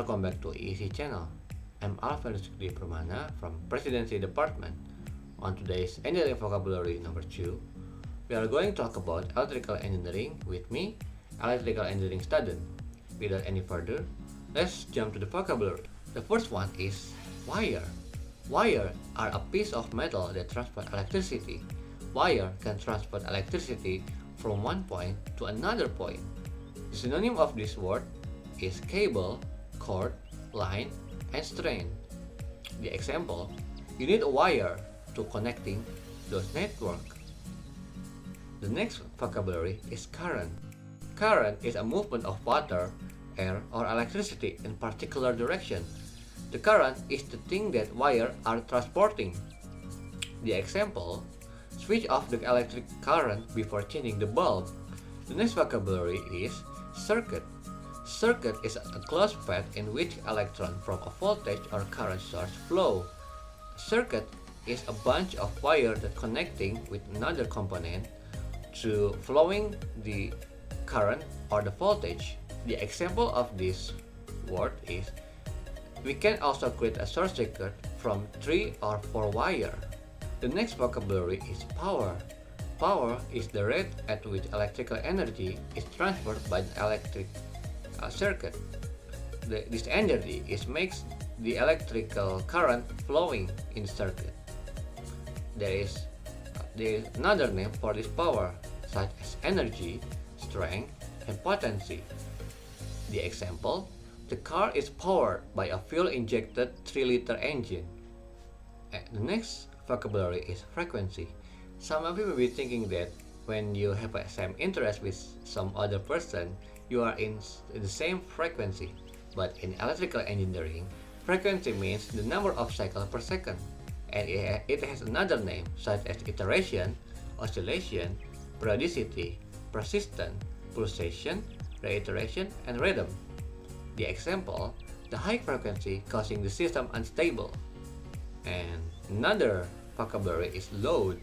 welcome back to EEC channel. I'm Alfiant Rizki Dwi Permana from Presidency Department. On today's engineering vocabulary number 2, we are going to talk about electrical engineering with me, electrical engineering student. Without any further, let's jump to the vocabulary. The first one is wire. Wire are a piece of metal that transport electricity. Wire can transport electricity from one point to another point. The synonym of this word is cable, cord, line, and strain. The example, you need a wire to connecting those networks. The next vocabulary is current. Current is a movement of water, air, or electricity in particular direction. The current is the thing that wires are transporting. The example, switch off the electric current before changing the bulb. The next vocabulary is circuit. Circuit is a closed path in which electrons from a voltage or current source flow. Circuit is a bunch of wires that connecting with another component to flowing the current or the voltage. The example of this word is, we can also create a short circuit from 3 or 4 wires. The next vocabulary is power. Power is the rate at which electrical energy is transferred by the electric circuit. This energy makes the electrical current flowing in the circuit. There is another name for this power, such as energy, strength, and potency. The example, the car is powered by a fuel-injected 3-liter engine. And the next vocabulary is frequency. Some of you may be thinking that when you have a same interest with some other person, you are in the same frequency. But in electrical engineering, frequency means the number of cycles per second, and it has another name such as iteration, oscillation, periodicity, persistence, pulsation, reiteration, and rhythm. The example, the high frequency causing the system unstable. And another vocabulary is load.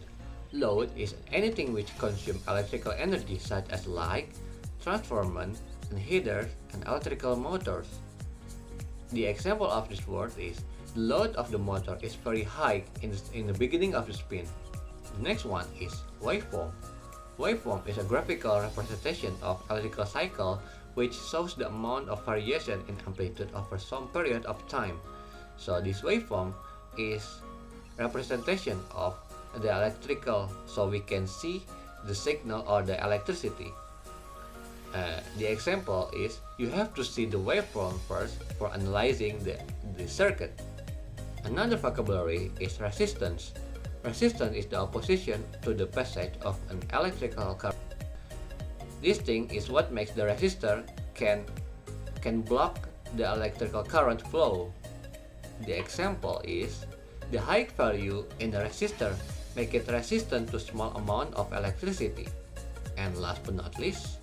Load is anything which consumes electrical energy such as light, transformers, and heaters, and electrical motors. The example of this word is, the load of the motor is very high in the beginning of the spin. The next one is waveform. Waveform is a graphical representation of electrical cycle which shows the amount of variation in amplitude over some period of time. So this waveform is representation of the electrical, so we can see the signal or the electricity. The example is, you have to see the waveform first for analyzing the circuit. Another vocabulary is resistance. Resistance is the opposition to the passage of an electrical current. This thing is what makes the resistor can block the electrical current flow. The example is, the high value in the resistor make it resistant to small amount of electricity. And last but not least,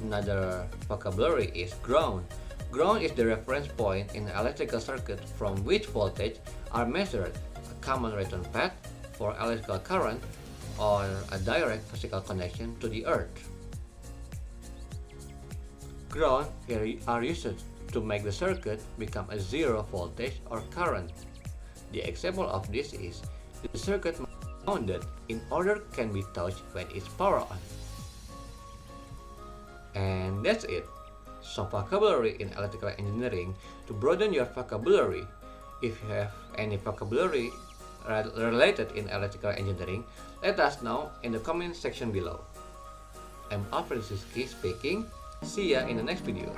another vocabulary is ground. Ground is the reference point in the electrical circuit from which voltage are measured, a common return path for electrical current, or a direct physical connection to the earth. Ground are used to make the circuit become a zero voltage or current. The example of this is, the circuit grounded in order can be touched when it's power on. And that's it. Some vocabulary in electrical engineering to broaden your vocabulary. If you have any vocabulary related in electrical engineering, let us know in the comment section below. I'm Alfiant Rizki speaking. See ya in the next video.